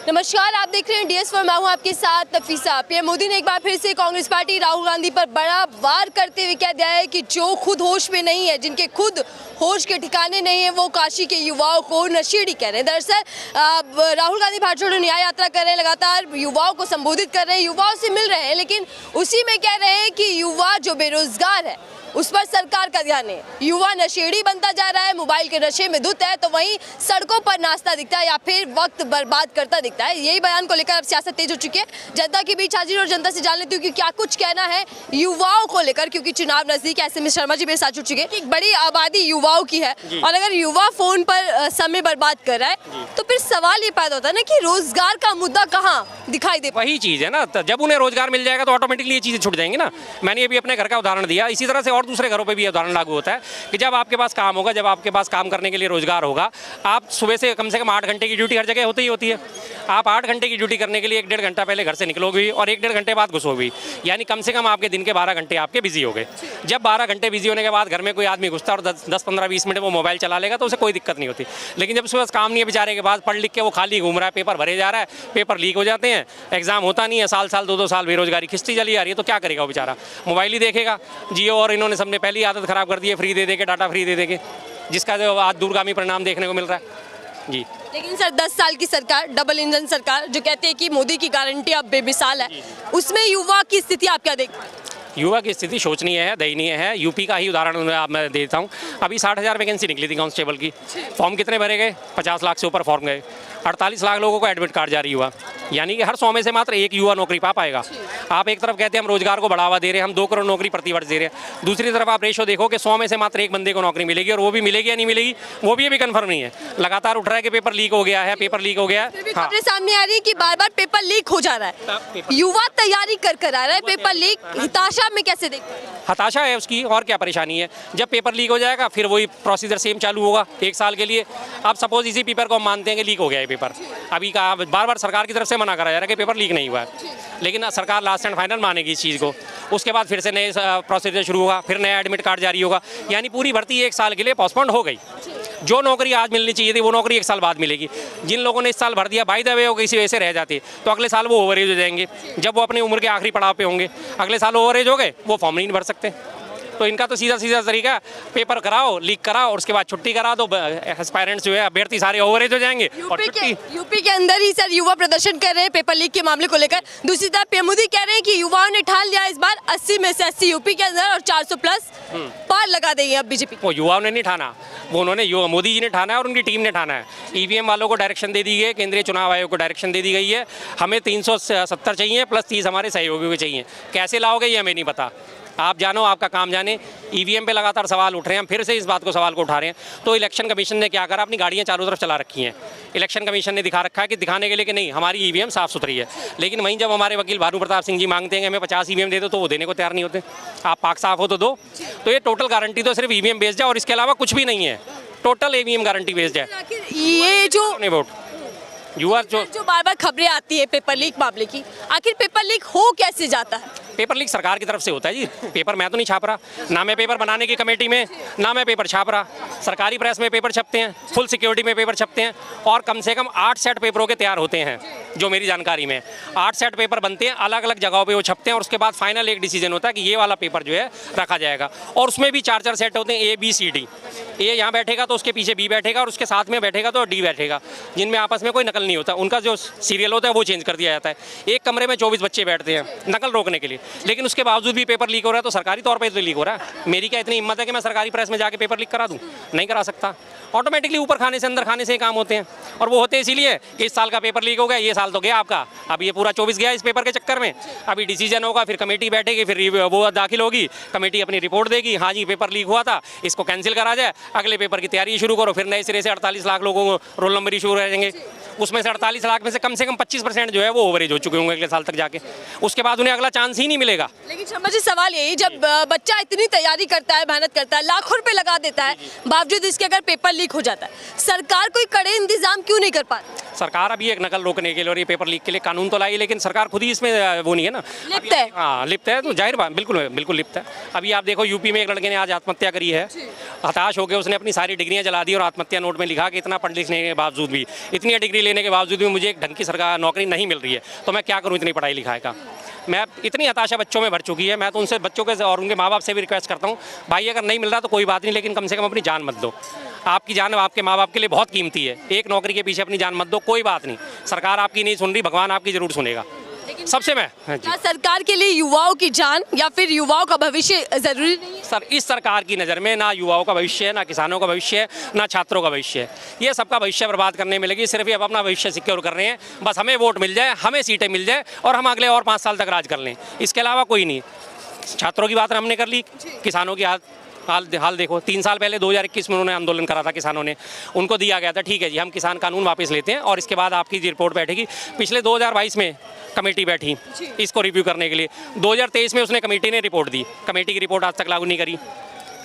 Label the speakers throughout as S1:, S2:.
S1: नमस्कार, आप देख रहे हैं DS4। मैं हूं आपके साथ नफीसा। पीएम मोदी ने एक बार फिर से कांग्रेस पार्टी राहुल गांधी पर बड़ा वार करते हुए कह दिया है कि जो खुद होश में नहीं है, जिनके खुद होश के ठिकाने नहीं है, वो काशी के युवाओं को नशेड़ी कह रहे हैं। दरअसल राहुल गांधी भारत जोड़ो न्याय यात्रा कर रहे हैं, लगातार युवाओं को संबोधित कर रहे हैं, युवाओं से मिल रहे हैं, लेकिन उसी में कह रहे हैं कि युवा जो बेरोजगार है उस पर सरकार का ध्यान है। युवा नशेड़ी बनता जा रहा है, मोबाइल के नशे में धुत है, तो वहीं सड़कों पर नाचता दिखता है या फिर वक्त बर्बाद करता दिखता है। यही बयान को लेकर अब सियासत तेज हो चुकी है। जनता के बीच हाजिर और जनता से जान लेती हूँ कि क्या कुछ कहना है युवाओं को लेकर, क्योंकि चुनाव नजदीक है। SMS शर्मा जी मेरे साथ जुड़ चुके हैं। एक बड़ी आबादी युवाओं की है और अगर युवा फोन पर समय बर्बाद कर रहा है तो फिर सवाल ये पैदा होता है ना कि रोजगार का मुद्दा कहाँ दिखाई दे।
S2: वही चीज़ है ना, जब उन्हें रोजगार मिल जाएगा तो ऑटोमेटिकली ये चीज़ें छूट जाएंगी ना। मैंने अभी अपने घर का उदाहरण दिया, इसी तरह से और दूसरे घरों पे भी उदाहरण लागू होता है कि जब आपके पास काम होगा, जब आपके पास काम करने के लिए रोजगार होगा, आप सुबह से कम 8 घंटे की ड्यूटी हर जगह होती ही होती है। आप 8 घंटे की ड्यूटी करने के लिए 1-1.5 घंटा पहले घर से निकलोगे और 1-1.5 घंटे बाद घुसोगे, यानी कम से कम आपके दिन के 12 घंटे आपके बिजी हो गए। जब 12 घंटे बिजी होने के बाद घर में कोई आदमी घुसता और 10-15-20 मिनट वो मोबाइल चला लेगा तो उसे कोई दिक्कत नहीं होती। लेकिन जब सुबह काम नहीं है बेचारे के पास, पढ़ लिख के वो खाली घूम रहा है, पेपर भरे जा रहा है, पेपर लीक हो जाते हैं, एग्जाम होता नहीं है, साल 2-2 साल बेरोजगारी खिंचती चली जा रही है, तो क्या करेगा वो बेचारा? मोबाइल ही देखेगा। जियो और इन्होंने सबने पहली आदत खराब कर दी है, फ्री दे के, डाटा फ्री दे के, जिसका जो आज दूरगामी परिणाम देखने को मिल रहा है जी।
S1: लेकिन सर 10 साल की सरकार, डबल इंजन सरकार जो कहते हैं कि मोदी की गारंटी अब बेमिसाल है, उसमें युवा की स्थिति आप क्या देखते हैं?
S2: युवा की स्थिति शोचनीय है, दयनीय है। यूपी का ही उदाहरण मैं देता हूँ। अभी 60,000 वैकेंसी निकली थी कांस्टेबल की, फॉर्म कितने भरे गए? 50 लाख से ऊपर फॉर्म गए। 48 लाख लोगों को एडमिट कार्ड जारी हुआ, यानी कि हर 100 में से मात्र एक युवा नौकरी पा पाएगा। आप एक तरफ कहते हैं हम रोजगार को बढ़ावा दे रहे हैं, हम 2 करोड़ नौकरी प्रतिवर्ष दे रहे हैं, दूसरी तरफ आप रेशो देखो कि 100 में से मात्र एक बंदे को नौकरी मिलेगी, और वो भी मिलेगी या नहीं मिलेगी वो भी अभी कन्फर्म नहीं है। लगातार उठ रहा है कि पेपर लीक हो गया है, पेपर लीक हो गया है।
S1: हाँ, सामने आ रही है कि बार बार पेपर लीक हो जा रहा है, युवा तैयारी कर आ रहा है, पेपर लीक हताशा में कैसे देखते हैं?
S2: हताशा है उसकी, और क्या परेशानी है? जब पेपर लीक हो जाएगा फिर वही प्रोसीजर सेम चालू होगा 1 साल के लिए। अब सपोज इसी पेपर को हम मानते हैं कि लीक हो गया है पेपर, अभी का बार सरकार की तरफ से मना करा जा रहा है कि पेपर लीक नहीं हुआ है, लेकिन सरकार लास्ट एंड फाइनल मानेगी इस चीज़ को। उसके बाद फिर से नए प्रोसीजर शुरू होगा, फिर नया एडमिट कार्ड जारी होगा, यानी पूरी भर्ती 1 साल के लिए पोस्टपोन्ड हो गई। जो नौकरी आज मिलनी चाहिए थी वो नौकरी 1 साल बाद मिलेगी। जिन लोगों ने इस साल भर दिया, बाय द वे वो किसी वजह से रह जाते तो अगले साल वो ओवरेज हो जाएंगे। जब वो अपनी उम्र के आखिरी पड़ाव पे होंगे, अगले साल ओवरेज हो गए, वो फॉर्म नहीं भर सकते। तो इनका तो सीधा तरीका, पेपर कराओ, लीक कराओ और उसके बाद छुट्टी करा दो। एस्पायरेंट्स जो है, अभ्यर्थी सारे ओवरेज हो जाएंगे और
S1: यूपी के अंदर ही सर युवा प्रदर्शन कर रहे हैं पेपर लीक के मामले को लेकर। दूसरी तरफ पीएम मोदी कह रहे हैं कि युवाओं ने ठान लिया इस बार 80 में से 80 यूपी के अंदर और 400 प्लस पार लगा देंगे अब बीजेपी।
S2: वो युवाओं ने नहीं ठाना, वो उन्होंने मोदी जी ने ठाना है और उनकी टीम ने ठाना है। EVM वालों को डायरेक्शन दे दी गई है, केंद्रीय चुनाव आयोग को डायरेक्शन दे दी गई है, हमें 370 चाहिए प्लस 30 हमारे सहयोगियों के चाहिए। कैसे लाओगे ये हमें नहीं पता, आप जानो, आपका काम जाने। EVM पे लगातार सवाल उठ रहे हैं, हम फिर से इस बात को सवाल को उठा रहे हैं। तो इलेक्शन कमीशन ने क्या करा, अपनी गाड़ियां चारों तरफ चला रखी हैं। इलेक्शन कमीशन ने दिखा रखा है कि दिखाने के लिए कि नहीं हमारी EVM साफ सुथरी है, लेकिन वहीं जब हमारे वकील भानु प्रताप सिंह जी मांगते हैं कि हमें 50 EVM दे दो, तो वो देने को तैयार नहीं होते। आप पाक साफ हो तो दो। तो ये टोटल गारंटी तो सिर्फ EVM बेस्ड है और इसके अलावा कुछ भी नहीं है, टोटल EVM गारंटी बेस्ड है।
S1: ये जो
S2: वोट युवा जो
S1: बार खबरें आती है पेपर लीक मामले की, आखिर पेपर लीक हो कैसे जाता है?
S2: पेपर लीक सरकार की तरफ से होता है जी। पेपर मैं तो नहीं छाप रहा, ना मैं पेपर बनाने की कमेटी में, ना मैं पेपर छाप रहा। सरकारी प्रेस में पेपर छपते हैं, फुल सिक्योरिटी में पेपर छपते हैं, और कम से कम 8 सेट पेपरों के तैयार होते हैं जो मेरी जानकारी में। 8 सेट पेपर बनते हैं, अलग अलग जगहों पे वो छपते हैं, और उसके बाद फाइनल एक डिसीजन होता है कि ये वाला पेपर जो है रखा जाएगा। और उसमें भी 4-4 सेट होते हैं, A B C D। ए यहाँ बैठेगा तो उसके पीछे B बैठेगा, और उसके साथ में बैठेगा तो D बैठेगा, जिनमें आपस में कोई नकल नहीं होता। उनका जो सीरियल होता है वो चेंज कर दिया जाता है। एक कमरे में 24 बच्चे बैठते हैं नकल रोकने के लिए, लेकिन उसके बावजूद भी पेपर लीक हो रहा है। तो सरकारी तौर पर तो लीक हो रहा है। मेरी क्या इतनी हिम्मत है कि मैं सरकारी प्रेस में जाके पेपर लीक करा दूँ? नहीं करा सकता। ऑटोमेटिकली ऊपर खाने से अंदर खाने से ही काम होते हैं, और वो होते इसीलिए कि इस साल का पेपर लीक हो गया, ये साल तो गया आपका, अब ये पूरा 24 गया इस पेपर के चक्कर में। अभी डिसीजन होगा, फिर कमेटी बैठेगी, फिर वो दाखिल होगी, कमेटी अपनी रिपोर्ट देगी, हाँ जी पेपर लीक हुआ था, इसको कैंसिल करा जाए, अगले पेपर की तैयारी शुरू करो। फिर नए सिरे से 48 लाख लोगों को रोल नंबर इशू हो जाएंगे। उसमें से 48 लाख में से कम 25% जो है वो ओवरेज हो चुके होंगे अगले साल तक जाके, उसके बाद उन्हें अगला चांस ही नहीं मिलेगा।
S1: लेकिन शर्मा जी सवाल यही, जब बच्चा इतनी तैयारी करता है, मेहनत करता है, लाखों रुपए लगा देता है, बावजूद इसके अगर पेपर लीक हो जाता है, सरकार कोई कड़े इंतजाम क्यों नहीं कर पाती?
S2: सरकार अभी एक नकल रोकने के लिए और ये पेपर लीक के लिए कानून तो लाई, लेकिन सरकार खुद ही इसमें वो नहीं है ना,
S1: लिप्त है।
S2: हाँ लिप्त है, तो जाहिर बात बिल्कुल लिप्त है। अभी आप देखो यूपी में एक लड़के ने आज आत्महत्या करी है, हताश होकर उसने अपनी सारी डिग्रियां जला दी और आत्महत्या नोट में लिखा कि इतना पढ़ लिखने के बावजूद भी, इतनी डिग्री डिग्री लेने के बावजूद भी मुझे एक ढंग की सरकार नौकरी नहीं मिल रही है, तो मैं क्या करूँ इतनी पढ़ाई लिखाई का। मैं इतनी हताशा बच्चों में भर चुकी है, मैं तो उनसे बच्चों के और उनके माँ बाप से भी रिक्वेस्ट करता हूँ, भाई अगर नहीं मिल रहा तो कोई बात नहीं, लेकिन कम से कम अपनी जान मत दो। आपकी जान आपके माँ बाप के लिए बहुत कीमती है, एक नौकरी के पीछे अपनी जान मत दो, कोई बात नहीं। सरकार आपकी नहीं सुन रही, भगवान आपकी जरूर सुनेगा। सबसे मैं
S1: क्या सरकार के लिए युवाओं की जान या फिर युवाओं का भविष्य जरूरी नहीं है?
S2: सर, इस सरकार की नज़र में ना युवाओं का भविष्य है, ना किसानों का भविष्य है, ना छात्रों का भविष्य है। ये सबका भविष्य बर्बाद करने में लगी, सिर्फ ये अब अपना भविष्य सिक्योर कर रहे हैं। बस हमें वोट मिल जाए, हमें सीटें मिल जाए और हम अगले और 5 साल तक राज कर लें, इसके अलावा कोई नहीं। छात्रों की बात हमने कर ली, किसानों की हाल देखो। 3 साल पहले 2021 में उन्होंने आंदोलन करा था किसानों ने, उनको दिया गया था ठीक है जी हम किसान कानून वापस लेते हैं और इसके बाद आपकी रिपोर्ट बैठेगी। पिछले 2022 में कमेटी बैठी इसको रिव्यू करने के लिए, 2023 में उसने कमेटी ने रिपोर्ट दी, कमेटी की रिपोर्ट आज तक लागू नहीं करी,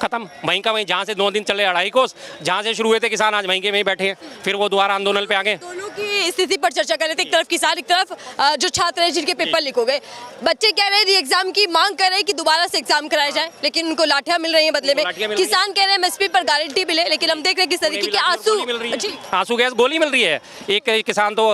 S2: खत्म। वहीं का वहीं, जहाँ से 2 दिन चले 2.5 कोस, जहाँ से शुरू हुए थे किसान आज वहीं के वहीं बैठे हैं, फिर वो दोबारा आंदोलन पे आ गए।
S1: दोनों की स्थिति पर चर्चा कर रहे थे, एक तरफ किसान, एक तरफ जो छात्र हैं जिनके पेपर लीक हो गए। बच्चे कह रहे हैं एग्जाम की मांग कर रहे हैं कि दोबारा से एग्जाम कराया जाए, लेकिन उनको लाठियां मिल रही हैं बदले में। किसान कह रहे हैं एमएसपी पर गारंटी मिले, लेकिन हम देख रहे हैं किस तरीके के
S2: आंसू गैस गोली मिल रही है। एक किसान तो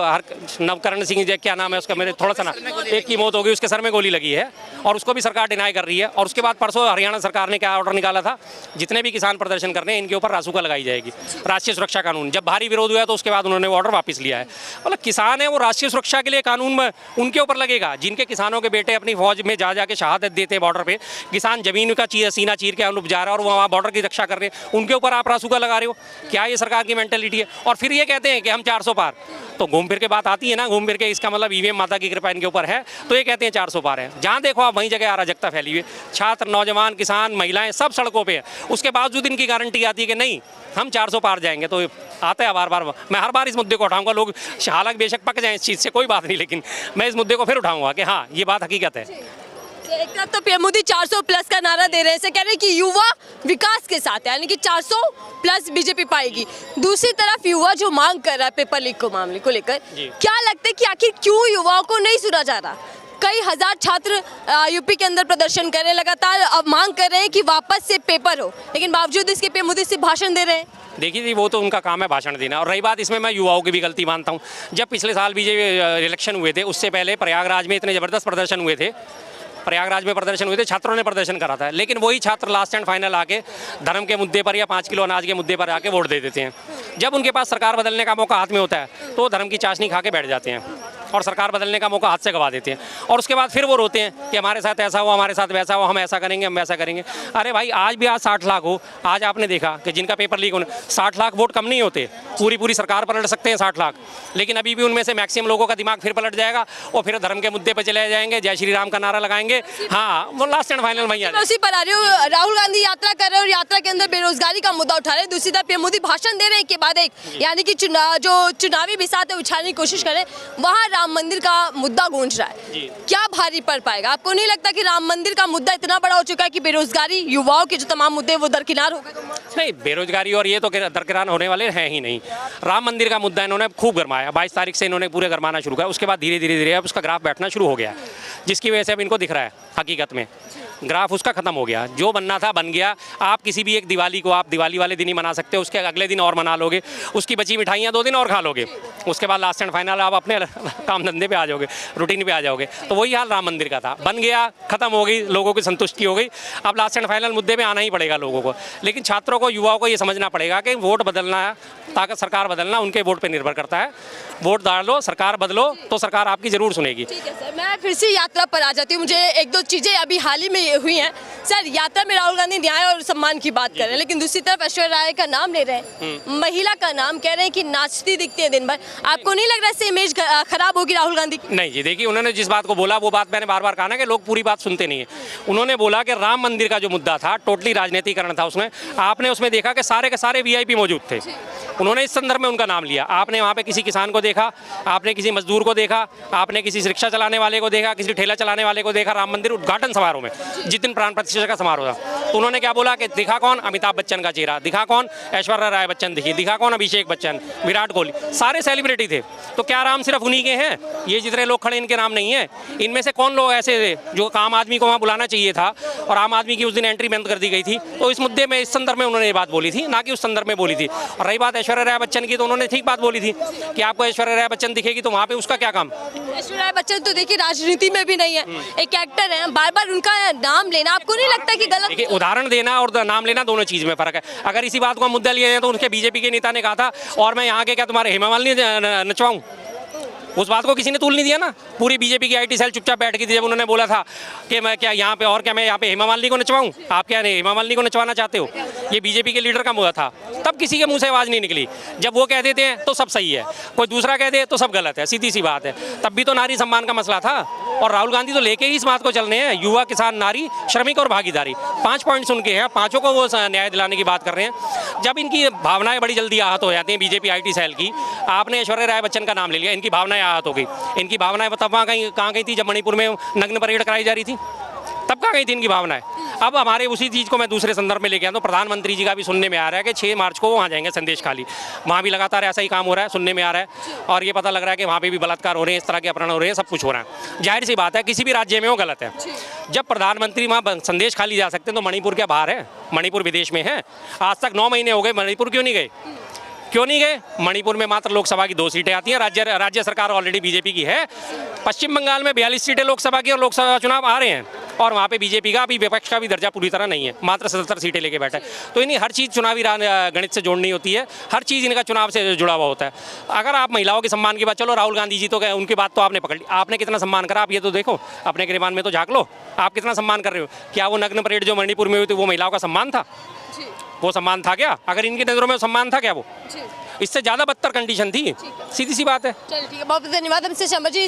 S2: नवकरण सिंह क्या नाम है उसका, मेरे थोड़ा सा ना, एक की मौत हो गई, उसके सर में गोली लगी है और उसको भी सरकार डिनाई कर रही है। और उसके बाद परसों हरियाणा सरकार ने क्या ऑर्डर निकाला था, जितने भी किसान प्रदर्शन कर रहे हैं इनके ऊपर रासुका लगाई जाएगी, राष्ट्रीय सुरक्षा कानून। जब भारी विरोध हुआ तो उसके बाद उन्होंने ऑर्डर वापस लिया है। मतलब किसान है वो राष्ट्रीय सुरक्षा के लिए कानून में उनके ऊपर लगेगा, जिनके किसानों के बेटे अपनी फौज में जा जाके शहादत देते हैं बॉर्डर पे, किसान जमीन का सीना चीर के अनुप जा रहा है और वहाँ बॉर्डर की रक्षा कर रहे हैं, उनके ऊपर आप रासुका लगा रहे हो। क्या ये सरकार की मेंटेलिटी है? और फिर ये कहते हैं कि हम 400 पार, तो घूम फिर के बात आती है ना, घूम फिर के इसका मतलब ईवीएम माता की कृपा इनके ऊपर है, तो ये कहते हैं 400 पार है। जहाँ देखो आप वहीं जगह अराजकता फैली हुई है, छात्र, नौजवान, किसान, महिलाएं सब सड़कों पे है, उसके बावजूद इनकी गारंटी आती है कि नहीं हम 400 पार जाएंगे। तो आता है बार मैं हर बार इस मुद्दे को उठाऊंगा, लोग हालांकि बेशक पक जाएं इस चीज़ से, कोई बात नहीं, लेकिन मैं इस मुद्दे को फिर उठाऊंगा कि हाँ ये बात हकीकत है।
S1: एक तरफ तो पीएम मोदी 400 प्लस का नारा दे रहे हैं, कह रहे हैं कि युवा विकास के साथ है, यानी कि 400 प्लस बीजेपी पाएगी। दूसरी तरफ युवा जो मांग कर रहा है पेपर लीक को मामले को लेकर, क्या लगता है कि आखिर क्यों युवाओं को नहीं सुना जा रहा? कई हजार छात्र यूपी के अंदर प्रदर्शन कर रहे हैं, लगातार अब मांग कर रहे हैं कि वापस से पेपर हो, लेकिन बावजूद इसके पीएम मोदी सिर्फ भाषण दे रहे हैं।
S2: देखिए जी, वो तो उनका काम है भाषण देना। और रही बात इसमें, मैं युवाओं की भी गलती मानता हूँ। जब पिछले साल बीजेपी इलेक्शन हुए थे, उससे पहले प्रयागराज में इतने ज़बरदस्त प्रदर्शन हुए थे, छात्रों ने प्रदर्शन करा था, लेकिन वही छात्र लास्ट एंड फाइनल आके धर्म के मुद्दे पर या 5 किलो अनाज के मुद्दे पर आके वोट दे देते हैं। जब उनके पास सरकार बदलने का मौका हाथ में होता है तो धर्म की चाशनी खा के बैठ जाते हैं और सरकार बदलने का मौका हाथ से गवा देते हैं। और उसके बाद फिर वो रोते हैं कि हमारे साथ ऐसा हुआ, हमारे साथ वैसा हुआ, हम ऐसा करेंगे, हम वैसा करेंगे। अरे भाई, आज भी 60 लाख हो, आज आपने देखा कि जिनका पेपर लीक होने, 60 लाख वोट कम नहीं होते, पूरी सरकार पलट सकते हैं 60 लाख, लेकिन अभी भी उनमें से मैक्सिमम लोगों का दिमाग फिर पलट जाएगा और फिर धर्म के मुद्दे पर चले जाएंगे, जय श्री राम का नारा लगाएंगे। हाँ, वो लास्ट एंड फाइनल वही
S1: उसी पर आ रही हूँ। राहुल गांधी यात्रा कर रहे हैं और यात्रा के अंदर बेरोजगारी का मुद्दा उठा रहे हैं, दूसरी तरफ पीएम मोदी भाषण दे रहे हैं के बाद एक, यानी कि जो चुनावी बिसात है उछालने की कोशिश करें, वहाँ राम मंदिर का मुद्दा गूंज रहा है। क्या भारी पड़ पाएगा? आपको नहीं लगता कि राम मंदिर का मुद्दा इतना बड़ा हो चुका है कि बेरोजगारी, युवाओं के जो तमाम मुद्दे वो दरकिनार हो गए?
S2: नहीं, बेरोजगारी और ये तो दरकिनार होने वाले हैं ही नहीं। राम मंदिर का मुद्दा इन्होंने खूब गरमाया, 22 तारीख से इन्होंने पूरे गरमाना शुरू किया, उसके बाद धीरे धीरे अब उसका ग्राफ बैठना शुरू हो गया, जिसकी वजह से अब इनको दिख रहा है हकीकत में ग्राफ उसका खत्म हो गया। जो बनना था बन गया। आप किसी भी एक दिवाली को आप दिवाली वाले दिन ही मना सकते हो, उसके अगले दिन और मना लोगे, उसकी बची मिठाइयाँ 2 दिन और खा लोगे, उसके बाद लास्ट एंड फाइनल आप अपने काम धंधे पे आ जाओगे, रूटीन पे आ जाओगे। तो वही हाल राम मंदिर का था, बन गया, खत्म हो गई, लोगों की संतुष्टि हो गई। अब लास्ट एंड फाइनल मुद्दे पे आना ही पड़ेगा लोगों को, लेकिन छात्रों को, युवाओं को ये समझना पड़ेगा कि वोट बदलना है, ताकि सरकार बदलना उनके वोट पर निर्भर करता है। वोट डालो, सरकार बदलो, तो सरकार आपकी जरूर सुनेगी।
S1: ठीक है सर, मैं फिर से यात्रा पर आ जाती हूँ। मुझे 1-2 चीज़ें अभी हाल ही में हुई हैं। सर, यात्रा में राहुल गांधी न्याय और सम्मान की बात कर रहे हैं, लेकिन दूसरी तरफ ऐश्वर्या राय का नाम ले रहे हैं, महिला का नाम, कह रहे हैं कि नाचती दिखती है दिन भर। आपको नहीं लग रहा है इससे इमेज खराब होगी राहुल गांधी की?
S2: नहीं जी, देखिए, उन्होंने जिस बात को बोला वो बात मैंने बार बार कहा ना कि लोग पूरी बात सुनते नहीं है। उन्होंने बोला कि राम मंदिर का जो मुद्दा था टोटली राजनीतिकरण था उसमें। आपने उसमें देखा कि सारे के सारे वीआईपी मौजूद थे, उन्होंने इस संदर्भ में उनका नाम लिया। आपने वहाँ पे किसी किसान को देखा, आपने किसी मजदूर को देखा, आपने किसी रिक्शा चलाने वाले को देखा, किसी ठेला चलाने वाले को देखा राम मंदिर उद्घाटन समारोह में, जिस दिन प्राण प्रतिष्ठा का समारोह था। तो उन्होंने क्या बोला कि दिखा कौन, अमिताभ बच्चन का चेहरा, दिखा कौन, ऐश्वर्या राय बच्चन दिखी, दिखा कौन, अभिषेक बच्चन, विराट कोहली, सारे सेलिब्रिटी थे। तो क्या नाम सिर्फ उन्हीं के हैं? ये जितने लोग खड़े इनके नाम नहीं है? इनमें से कौन लोग ऐसे थे जो आम आदमी को वहाँ बुलाना चाहिए था और आम आदमी की उस दिन एंट्री बंद कर दी गई थी? तो इस मुद्दे में, इस संदर्भ में उन्होंने ये बात बोली थी, ना कि उस संदर्भ में बोली थी। और रही बात ऐश्वर्या राय बच्चन की, तो उन्होंने ठीक बात बोली थी कि आपको ऐश्वर्या राय बच्चन दिखेगी तो वहाँ पे उसका क्या काम?
S1: ऐश्वर्या राय बच्चन तो देखिए राजनीति में भी नहीं है, एक एक्टर है, बार बार उनका नाम लेना आपको नहीं लगता कि गलत?
S2: देखिए, उदाहरण देना और नाम लेना दोनों चीज में फर्क है। अगर इसी बात को हम मुद्दा लिए हैं तो उनके बीजेपी के नेता ने कहा था और मैं यहाँ के क्या तुम्हारे हेमा मालिनी नचवाऊं, उस बात को किसी ने तूल नहीं दिया ना। पूरी बीजेपी की आईटी सेल चुपचाप बैठ गई थी जब उन्होंने बोला था कि मैं क्या यहाँ पे, और क्या मैं यहाँ पे हेमा मालिनी को नचवाऊं? आप क्या हेमा मालिनी को नचवाना चाहते हो? ये बीजेपी के लीडर का मुद्दा था, तब किसी के मुंह से आवाज़ नहीं निकली। जब वो कह देते हैं तो सब सही है, कोई दूसरा कह दे तो सब गलत है, सीधी सी बात है। तब भी तो नारी सम्मान का मसला था और राहुल गांधी तो लेके ही इस बात को चल रहे हैं, युवा, किसान, नारी, श्रमिक और भागीदारी, 5 पॉइंट्स उनके हैं, पाँचों को वो न्याय दिलाने की बात कर रहे हैं। जब इनकी भावनाएं बड़ी जल्दी आहत हो जाती हैं बीजेपी आईटी सेल की, आपने ऐश्वर्या राय बच्चन का नाम ले लिया, इनकी भावनाएं आहत हो गई। इनकी भावनाएं तब वहाँ कहाँ गई थी जब मणिपुर में नग्न परेड कराई जा रही थी? तब कहाँ गई थी इनकी भावनाएं? अब हमारे उसी चीज़ को मैं दूसरे संदर्भ में लेके आया तो प्रधानमंत्री जी का भी सुनने में आ रहा है कि 6 मार्च को वो वहाँ जाएंगे संदेश खाली। वहाँ भी लगातार ऐसा ही काम हो रहा है, सुनने में आ रहा है और ये पता लग रहा है कि वहाँ पे भी बलात्कार हो रहे हैं, इस तरह के अपहरण हो रहे हैं, सब कुछ हो रहा है। जाहिर सी बात है किसी भी राज्य में वो गलत है। जब प्रधानमंत्री वहाँ संदेश खाली जा सकते हैं तो मणिपुर क्या बाहर है? मणिपुर विदेश में है? आज तक 9 महीने हो गए, मणिपुर क्यों नहीं गए? क्यों नहीं गए? मणिपुर में मात्र लोकसभा की 2 सीटें आती हैं, राज्य सरकार ऑलरेडी बीजेपी की है। पश्चिम बंगाल में 42 सीटें लोकसभा की और लोकसभा चुनाव आ रहे हैं और वहाँ पे बीजेपी का अभी विपक्ष का भी दर्जा पूरी तरह नहीं है, मात्र 77 सीटें लेके बैठे। तो इन्हीं हर चीज़ चुनावी गणित से जोड़नी होती है, हर चीज़ इनका चुनाव से जुड़ा हुआ होता है। अगर आप महिलाओं के सम्मान की बात, चलो राहुल गांधी जी तो गए, उनकी बात तो आपने पकड़ ली, आपने कितना सम्मान करा आप ये तो देखो, अपने गिरबान में तो झाँक लो, आप कितना सम्मान कर रहे हो। क्या वो नग्न परेड जो मणिपुर में हुई थी वो महिलाओं का सम्मान था? वो सम्मान था क्या? अगर इनकी नज़रों में सम्मान था क्या? वो इससे ज़्यादा बदतर कंडीशन थी, सीधी सी बात है।
S1: चलिए ठीक है, बहुत बहुत धन्यवाद। हमसे शर्मा जी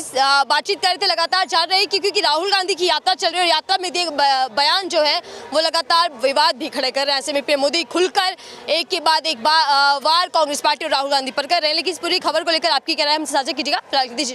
S1: बातचीत कर रहे थे, लगातार जान रहे कि क्योंकि राहुल गांधी की यात्रा चल रही है और यात्रा में दिए बयान जो है वो लगातार विवाद भी खड़े कर रहे हैं। ऐसे में पीएम मोदी खुलकर एक के बाद एक वार कांग्रेस पार्टी और राहुल गांधी पर कर रहे हैं। लेकिन इस पूरी खबर को लेकर आपकी क्या राय है हमसे साझा कीजिएगा।